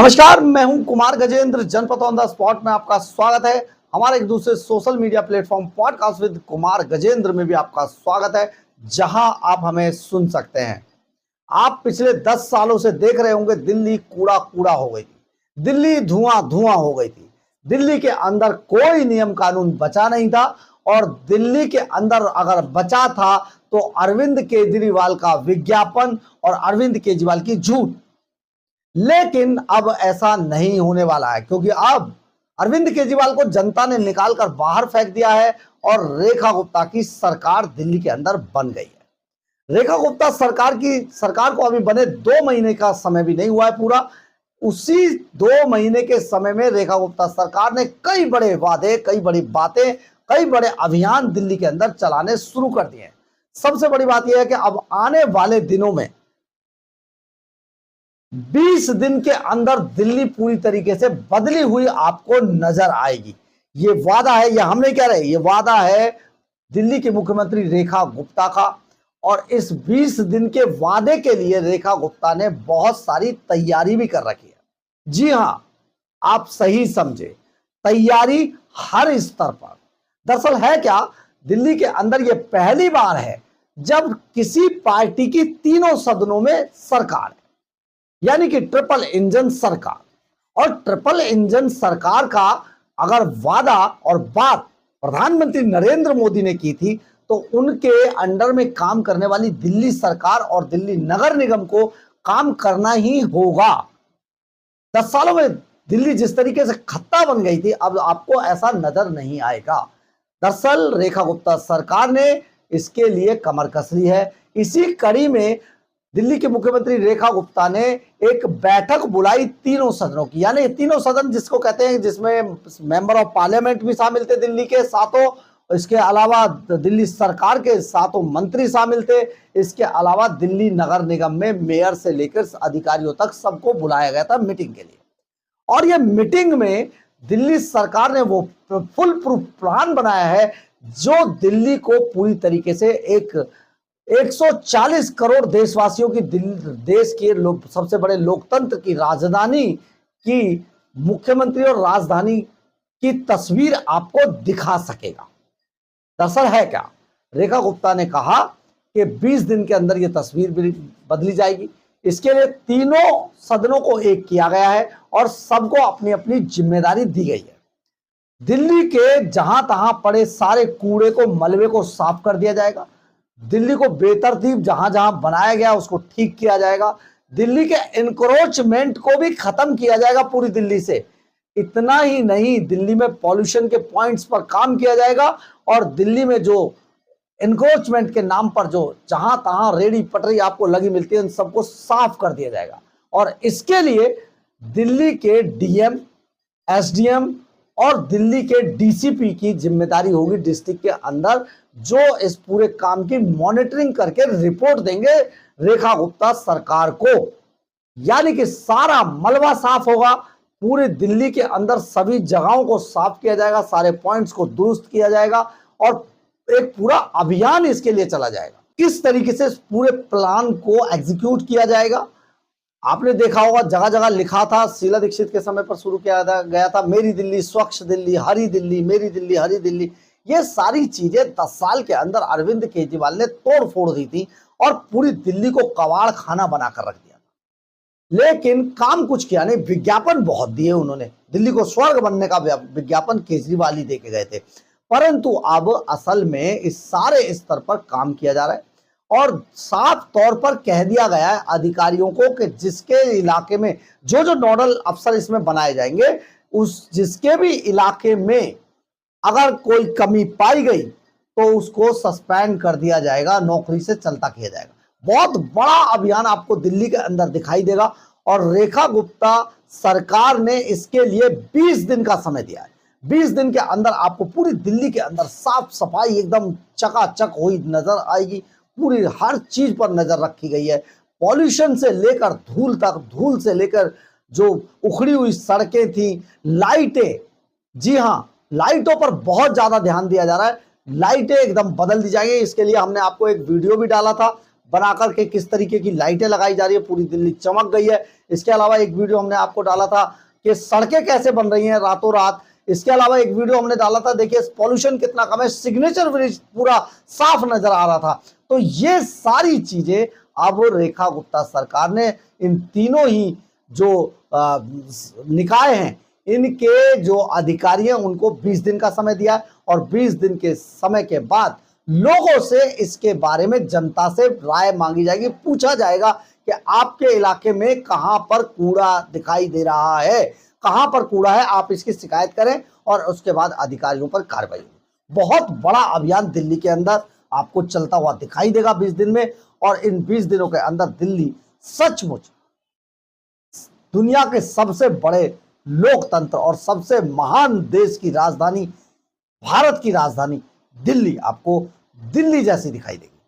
नमस्कार, मैं हूं कुमार गजेंद्र। जनपद ऑन द स्पॉट में आपका स्वागत है। हमारे एक दूसरे social media platform podcast with Kumar Gajendra में भी आपका स्वागत है, जहां आप हमें सुन सकते हैं। आप पिछले 10 सालों से देख रहे होंगे, दिल्ली कूड़ा कूड़ा हो गई थी, दिल्ली धुआं धुआं हो गई थी। दिल्ली के अंदर कोई नियम कानून बचा नहीं था, और दिल्ली के अंदर अगर बचा था तो अरविंद केजरीवाल का विज्ञापन और अरविंद केजरीवाल की झूठ। लेकिन अब ऐसा नहीं होने वाला है, क्योंकि अब अरविंद केजरीवाल को जनता ने निकालकर बाहर फेंक दिया है और रेखा गुप्ता की सरकार दिल्ली के अंदर बन गई है। रेखा गुप्ता सरकार को अभी बने 2 महीने का समय भी नहीं हुआ है पूरा। उसी 2 महीने के समय में रेखा गुप्ता सरकार ने कई बड़े वादे, कई बड़ी बातें, कई बड़े अभियान दिल्ली के अंदर चलाने शुरू कर दिए हैं। सबसे बड़ी बात यह है कि अब आने वाले दिनों में 20 दिन के अंदर दिल्ली पूरी तरीके से बदली हुई आपको नजर आएगी। ये वादा है, ये हम नहीं कह रहे, ये वादा है दिल्ली की मुख्यमंत्री रेखा गुप्ता का। और इस 20 दिन के वादे के लिए रेखा गुप्ता ने बहुत सारी तैयारी भी कर रखी है। जी हां, आप सही समझे, तैयारी हर स्तर पर। दरअसल है क्या, दिल्ली के अंदर यह पहली बार है जब किसी पार्टी की तीनों सदनों में सरकार है, यानी कि ट्रिपल इंजन सरकार। और ट्रिपल इंजन सरकार का अगर वादा और बात प्रधानमंत्री नरेंद्र मोदी ने की थी, तो उनके अंडर में काम करने वाली दिल्ली सरकार और दिल्ली नगर निगम को काम करना ही होगा। 10 सालों में दिल्ली जिस तरीके से खत्ता बन गई थी, अब आपको ऐसा नजर नहीं आएगा। दरअसल रेखा गुप्ता सरकार ने इसके लिए कमर कस ली है। इसी कड़ी में दिल्ली के मुख्यमंत्री रेखा गुप्ता ने एक बैठक बुलाई तीनों सदनों की, यानी तीनों सदन जिसको कहते हैं, जिसमें मेंबर ऑफ पार्लियामेंट भी शामिल थे दिल्ली के सातों, इसके अलावा दिल्ली सरकार के सातों मंत्री शामिल थे। इसके अलावा दिल्ली नगर निगम में मेयर से लेकर अधिकारियों तक सबको बुलाया गया था मीटिंग के लिए। और यह मीटिंग में दिल्ली सरकार ने वो फुल प्रूफ प्लान बनाया है जो दिल्ली को पूरी तरीके से 140 करोड़ देशवासियों की देश के सबसे बड़े लोकतंत्र की राजधानी की मुख्यमंत्री और राजधानी की तस्वीर आपको दिखा सकेगा। दरअसल है क्या, रेखा गुप्ता ने कहा कि 20 दिन के अंदर यह तस्वीर बदली जाएगी। इसके लिए तीनों सदनों को एक किया गया है और सबको अपनी अपनी जिम्मेदारी दी गई है। दिल्ली के जहां तहां पड़े सारे कूड़े को, मलबे को साफ कर दिया जाएगा। दिल्ली को बेतरतीब जहां जहां बनाया गया उसको ठीक किया जाएगा। दिल्ली के एनक्रोचमेंट को भी खत्म किया जाएगा पूरी दिल्ली से। इतना ही नहीं, दिल्ली में पॉल्यूशन के पॉइंट्स पर काम किया जाएगा, और दिल्ली में जो एनक्रोचमेंट के नाम पर जो जहां तहां रेडी पटरी आपको लगी मिलती है, उन सबको साफ कर दिया जाएगा। और इसके लिए दिल्ली के डीएम, एसडीएम और दिल्ली के डीसीपी की जिम्मेदारी होगी डिस्ट्रिक्ट के अंदर, जो इस पूरे काम की मॉनिटरिंग करके रिपोर्ट देंगे रेखा गुप्ता सरकार को। यानी कि सारा मलबा साफ होगा, पूरे दिल्ली के अंदर सभी जगहों को साफ किया जाएगा, सारे पॉइंट्स को दुरुस्त किया जाएगा, और एक पूरा अभियान इसके लिए चला जाएगा। किस तरीके से इस पूरे प्लान को एग्जीक्यूट किया जाएगा, आपने देखा होगा जगह जगह लिखा था, शीला दीक्षित के समय पर शुरू किया गया था, मेरी दिल्ली, स्वच्छ दिल्ली, हरी दिल्ली, मेरी दिल्ली, हरी दिल्ली। ये सारी चीजें 10 साल के अंदर अरविंद केजरीवाल ने तोड़ फोड़ दी थी और पूरी दिल्ली को कबाड़ खाना बनाकर रख दिया था। लेकिन काम कुछ किया नहीं। विज्ञापन बहुत दिए उन्होंने, दिल्ली को स्वर्ग बनने का विज्ञापन केजरीवाल ही देके गए थे। परंतु अब असल में इस सारे स्तर पर काम किया जा रहा है, और साफ तौर पर कह दिया गया है अधिकारियों को कि जिसके इलाके में जो जो नोडल अफसर इसमें बनाए जाएंगे, उस जिसके भी इलाके में अगर कोई कमी पाई गई तो उसको सस्पेंड कर दिया जाएगा, नौकरी से चलता किया जाएगा। बहुत बड़ा अभियान आपको दिल्ली के अंदर दिखाई देगा, और रेखा गुप्ता सरकार ने इसके लिए 20 दिन का समय दिया है। 20 दिन के अंदर आपको पूरी दिल्ली के अंदर साफ सफाई एकदम चकाचक हुई नजर आएगी। पूरी हर चीज पर नजर रखी गई है, पॉल्यूशन से लेकर धूल तक, धूल से लेकर जो उखड़ी हुई सड़कें थी, लाइटें, जी हां, लाइटों पर बहुत ज्यादा ध्यान दिया जा रहा है। लाइटें एकदम बदल दी जाएंगी। इसके लिए हमने आपको एक वीडियो भी डाला था, बना करके किस तरीके की लाइटें लगाई जा रही है, पूरी दिल्ली चमक गई है। इसके अलावा एक वीडियो हमने आपको डाला था कि सड़कें कैसे बन रही हैं रातों रात। इसके अलावा एक वीडियो हमने डाला था, देखिए पॉल्यूशन कितना कम है, सिग्नेचर ब्रिज पूरा साफ नजर आ रहा था। तो ये सारी चीजें अब रेखा गुप्ता सरकार ने इन तीनों ही जो निकाय हैं, इनके जो अधिकारी हैं, उनको 20 दिन का समय दिया और 20 दिन के समय के बाद लोगों से इसके बारे में, जनता से राय मांगी जाएगी, पूछा जाएगा कि आपके इलाके में कहां पर कूड़ा दिखाई दे रहा है, कहां पर कूड़ा है, आप इसकी शिकायत करें और उसके बाद अधिकारियों पर कार्रवाई होगी। बहुत बड़ा अभियान दिल्ली के अंदर आपको चलता हुआ दिखाई देगा 20 दिन में। और इन 20 दिनों के अंदर दिल्ली सचमुच दुनिया के सबसे बड़े लोकतंत्र और सबसे महान देश की राजधानी, भारत की राजधानी दिल्ली, आपको दिल्ली जैसी दिखाई देगी।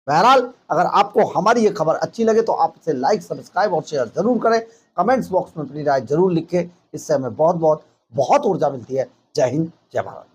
बहरहाल, अगर आपको हमारी ये खबर अच्छी लगे तो आप इसे लाइक, सब्सक्राइब और शेयर जरूर करें। कमेंट्स बॉक्स में अपनी राय जरूर लिखें, इससे हमें बहुत ऊर्जा मिलती है। जय हिंद, जय भारत।